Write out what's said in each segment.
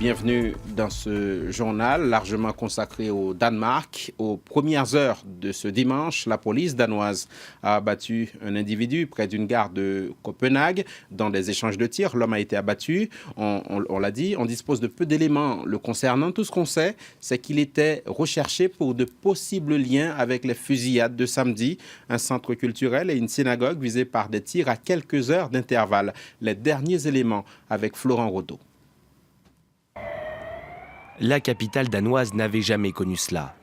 Bienvenue dans ce journal largement consacré au Danemark. Aux premières heures de ce dimanche, la police danoise a abattu un individu près d'une gare de Copenhague. Dans des échanges de tirs, l'homme a été abattu. On l'a dit, on dispose de peu d'éléments le concernant. Tout ce qu'on sait, c'est qu'il était recherché pour de possibles liens avec les fusillades de samedi, un centre culturel et une synagogue visés par des tirs à quelques heures d'intervalle. Les derniers éléments avec Florent Rodeau. La capitale danoise n'avait jamais connu cela.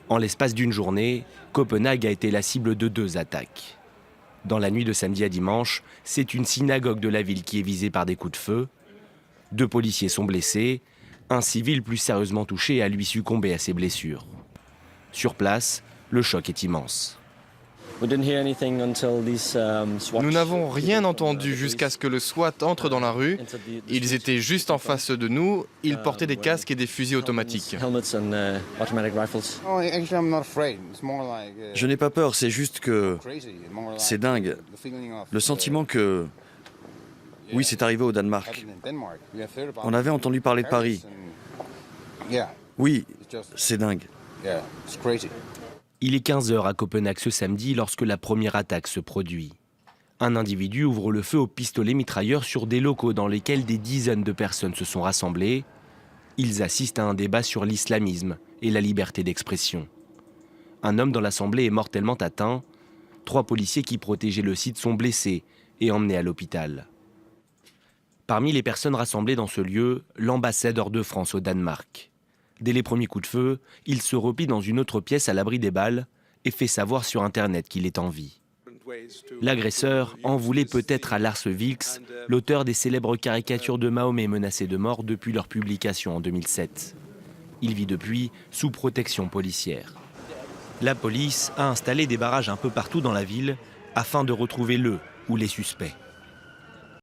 En l'espace d'une journée, Copenhague a été la cible de 2 attaques. Dans la nuit de samedi à dimanche, c'est une synagogue de la ville qui est visée par des coups de feu. 2 policiers sont blessés. Un civil plus sérieusement touché a lui succombé à ses blessures. Sur place, le choc est immense. Nous n'avons rien entendu jusqu'à ce que le SWAT entre dans la rue. Ils étaient juste en face de nous. Ils portaient des casques et des fusils automatiques. Je n'ai pas peur, c'est juste que c'est dingue. Le sentiment que... Oui, c'est arrivé au Danemark. On avait entendu parler de Paris. Oui, c'est dingue. Il est 15h à Copenhague ce samedi lorsque la première attaque se produit. Un individu ouvre le feu au pistolet mitrailleur sur des locaux dans lesquels des dizaines de personnes se sont rassemblées. Ils assistent à un débat sur l'islamisme et la liberté d'expression. Un homme dans l'assemblée est mortellement atteint. 3 policiers qui protégeaient le site sont blessés et emmenés à l'hôpital. Parmi les personnes rassemblées dans ce lieu, l'ambassadeur de France au Danemark. Dès les premiers coups de feu, il se replie dans une autre pièce à l'abri des balles et fait savoir sur Internet qu'il est en vie. L'agresseur en voulait peut-être à Lars Vilks, l'auteur des célèbres caricatures de Mahomet menacé de mort depuis leur publication en 2007. Il vit depuis sous protection policière. La police a installé des barrages un peu partout dans la ville afin de retrouver le ou les suspects.